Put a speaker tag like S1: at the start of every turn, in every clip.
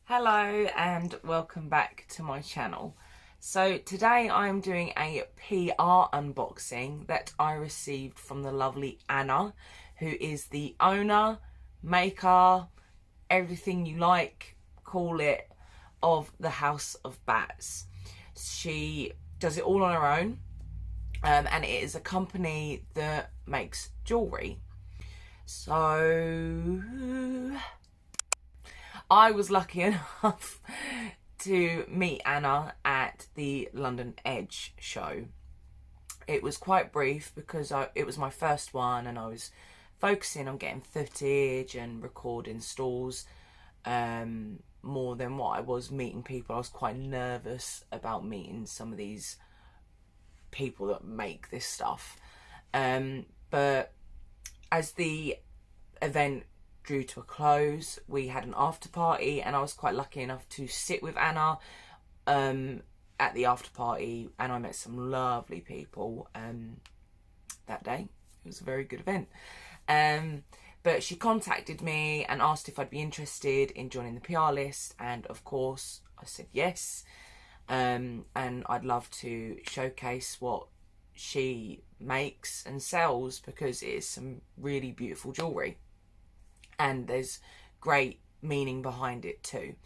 S1: Hello and welcome back to my channel. So today I'm doing a PR unboxing that I received from the lovely Anna, who is the owner, maker, everything you like, call it, of the House of Bats. She does it all on her own, and it is a company that makes jewellery. So I was lucky enough to meet Anna at the London Edge show. It was quite brief because it was my first one and I was focusing on getting footage and recording stalls more than what I was meeting people. I was quite nervous about meeting some of these people that make this stuff. But as the event drew to a close, we had an after party and I was quite lucky enough to sit with Anna at the after party, and I met some lovely people that day. It was a very good event. But she contacted me and asked if I'd be interested in joining the PR list, and of course I said yes. And I'd love to showcase what she makes and sells because it is some really beautiful jewellery. And there's great meaning behind it too.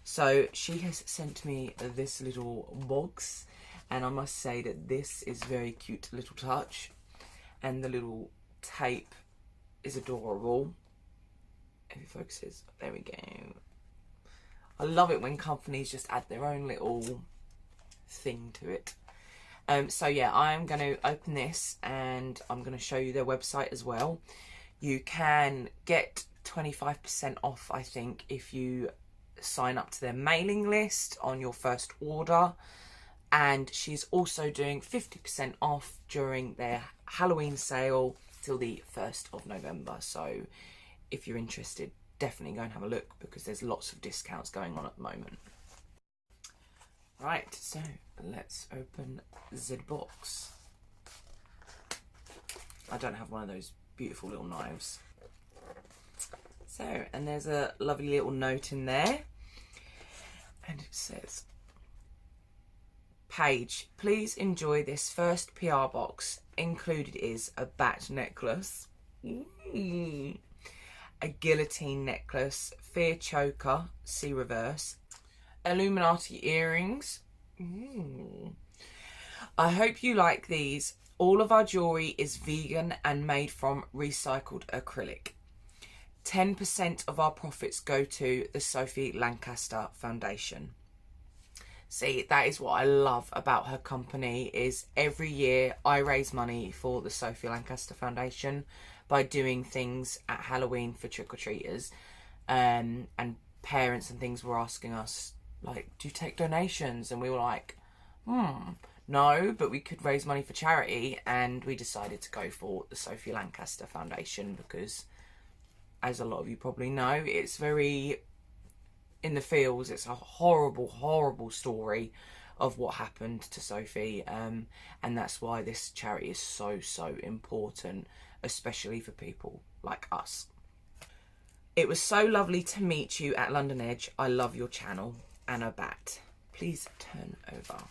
S1: So she has sent me this little box, and I must say that this is a very cute little touch, and the little tape is adorable. If it focuses, there we go. I love it when companies just add their own little thing to it. So yeah, I'm going to open this and I'm going to show you their website as well. You can get 25% off, I think, if you sign up to their mailing list on your first order, and she's also doing 50% off during their Halloween sale till the 1st of November. So if you're interested, definitely go and have a look because there's lots of discounts going on at the moment. Right, so let's open the box. I don't have one of those beautiful little knives. So, and there's a lovely little note in there, and it says, Paige, please enjoy this first PR box. Included is a bat necklace, a guillotine necklace, fear choker, see reverse, Illuminati earrings. I hope you like these. All of our jewellery is vegan and made from recycled acrylic. 10% of our profits go to the Sophie Lancaster Foundation. See, that is what I love about her company, is every year I raise money for the Sophie Lancaster Foundation by doing things at Halloween for trick-or-treaters. And parents and things were asking us, like, do you take donations? And we were like, no, but we could raise money for charity. And we decided to go for the Sophie Lancaster Foundation because, as a lot of you probably know, it's very in the feels. It's a horrible, horrible story of what happened to Sophie, and that's why this charity is so, so important, especially for people like us. It was so lovely to meet you at London Edge. I love your channel. Anna Bat. Please turn over.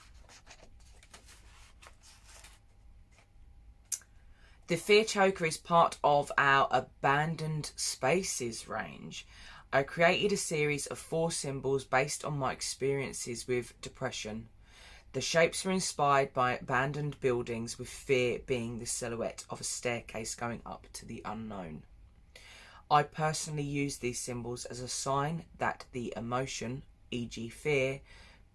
S1: The Fear Choker is part of our Abandoned Spaces range. I created a series of 4 symbols based on my experiences with depression. The shapes are inspired by abandoned buildings, with fear being the silhouette of a staircase going up to the unknown. I personally use these symbols as a sign that the emotion, e.g. fear,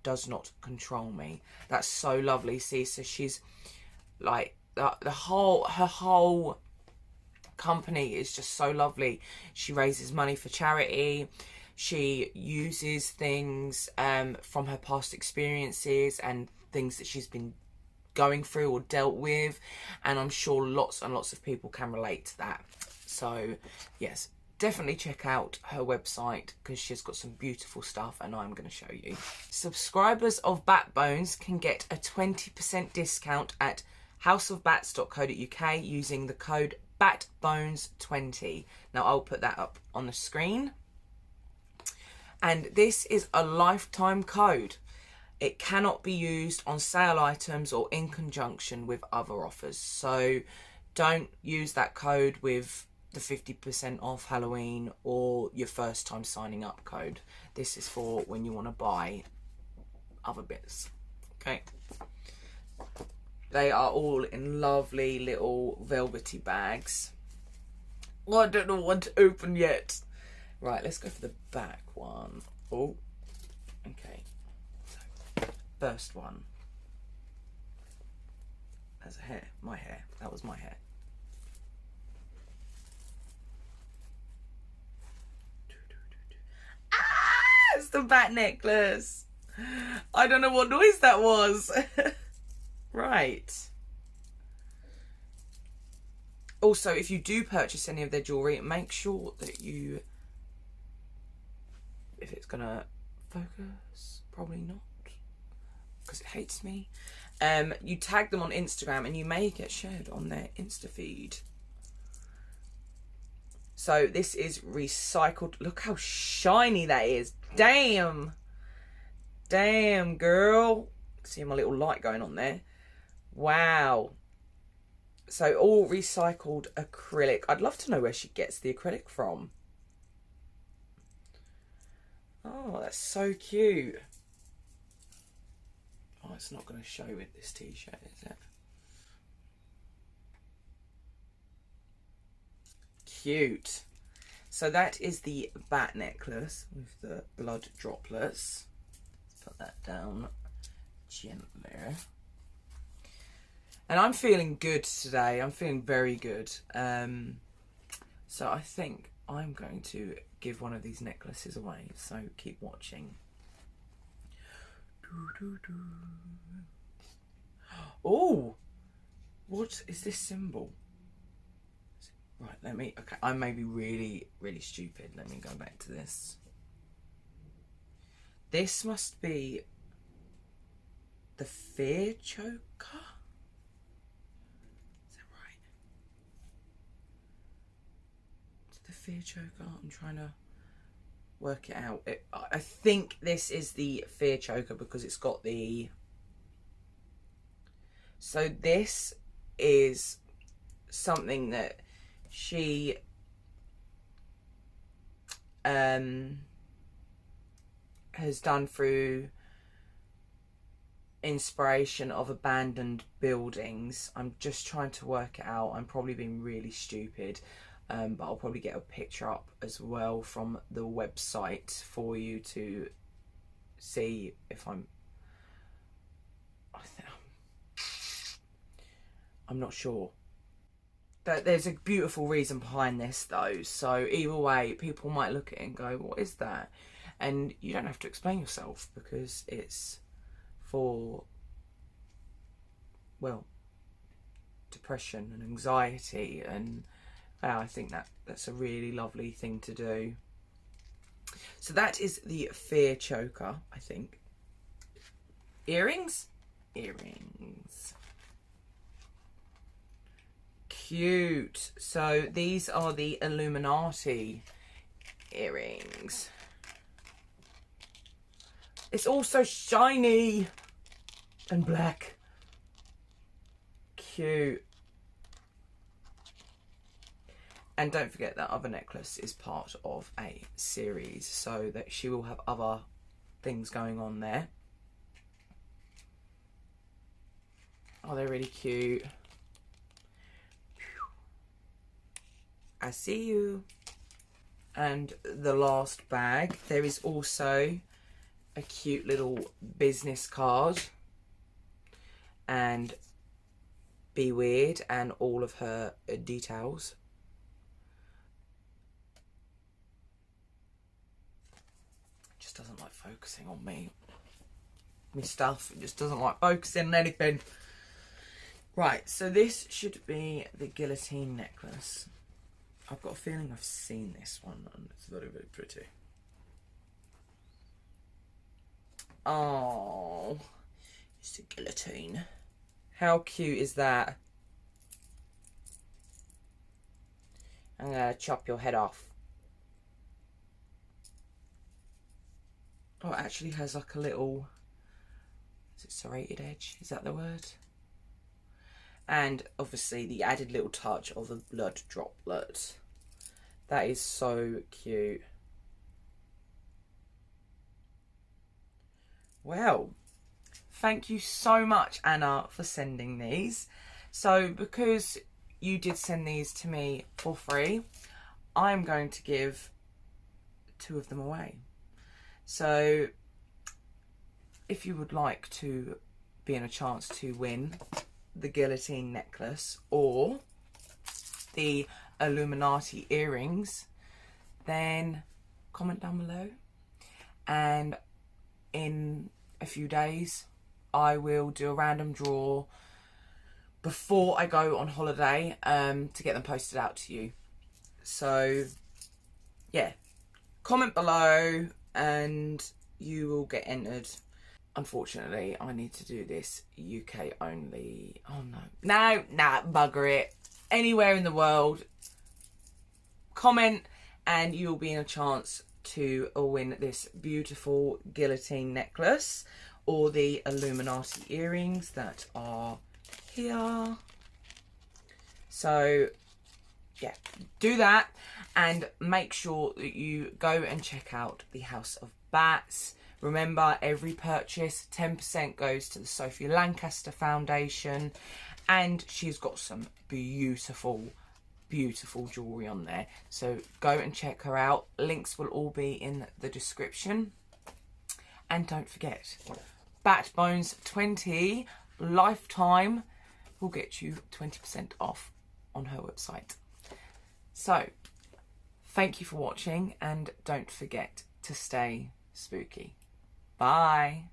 S1: does not control me. That's so lovely. See, so she's like, her whole company is just so lovely. She raises money for charity. She uses things from her past experiences and things that she's been going through or dealt with, and I'm sure lots and lots of people can relate to that. So yes, definitely check out her website because she's got some beautiful stuff, and I'm going to show you. Subscribers of Batbones can get a 20% discount at houseofbats.co.uk using the code Batbones20. Now I'll put that up on the screen. And this is a lifetime code. It cannot be used on sale items or in conjunction with other offers. So don't use that code with the 50% off Halloween or your first time signing up code. This is for when you want to buy other bits. Okay. They are all in lovely little velvety bags. Well, I don't know what to open yet. Right, let's go for the back one. Oh, okay. So, first one. That's a hair. My hair. That was my hair. Ah! It's the bat necklace. I don't know what noise that was. Right. Also, if you do purchase any of their jewellery, make sure that you... If it's gonna focus, probably not, because it hates me. You tag them on Instagram and you may get shared on their Insta feed. So this is recycled. Look how shiny that is. Damn. Damn, girl. See my little light going on there. Wow. So all recycled acrylic. I'd love to know where she gets the acrylic from. Oh, that's so cute. Oh, it's not going to show with this t-shirt, is it? Cute. So that is the bat necklace with the blood droplets. Let's put that down gently. And I'm feeling good today. I'm feeling very good. So I think I'm going to give one of these necklaces away. So keep watching. Oh, what is this symbol? Right, let me, okay, I may be really, really stupid. Let me go back to this. This must be the fear choker. Is that right? Is it the fear choker? I'm trying to work it out. I think this is the fear choker because it's got the... So this is something that she has done through inspiration of abandoned buildings. I'm just trying to work it out. I'm probably being really stupid, but I'll probably get a picture up as well from the website for you to see if I'm not sure. There's a beautiful reason behind this though, so either way people might look at it and go, what is that? And you don't have to explain yourself because it's for, well, depression and anxiety, and I think that's a really lovely thing to do. So that is the fear choker, I think. Earrings? Earrings. Cute. So these are the Illuminati earrings. It's also shiny and black. Cute. And don't forget that other necklace is part of a series, so that she will have other things going on there. Oh, they're really cute. I see you. And the last bag, there is also a cute little business card and Be Weird and all of her details. It just doesn't like focusing on me. My stuff, it just doesn't like focusing on anything. Right, so this should be the guillotine necklace. I've got a feeling I've seen this one and it's very, very pretty. Oh, it's a guillotine. How cute is that? I'm gonna chop your head off. Oh, it actually has like a little, is it serrated edge? Is that the word? And obviously the added little touch of the blood droplet. That is so cute. Well, thank you so much, Anna, for sending these. So because you did send these to me for free, I'm going to give 2 of them away. So if you would like to be in a chance to win the guillotine necklace or the Illuminati earrings, then comment down below, and in a few days I will do a random draw before I go on holiday to get them posted out to you. So yeah, comment below and you will get entered. Unfortunately, I need to do this UK only. Oh no. No, nah, bugger it. Anywhere in the world, comment and you'll be in a chance to win this beautiful guillotine necklace or the Illuminati earrings that are here. So yeah, do that and make sure that you go and check out the House of Bats. Remember, every purchase, 10% goes to the Sophie Lancaster Foundation, and she's got some beautiful, beautiful jewellery on there. So go and check her out. Links will all be in the description. And don't forget, Batbones 20 lifetime will get you 20% off on her website. So, thank you for watching, and don't forget to stay spooky. Bye.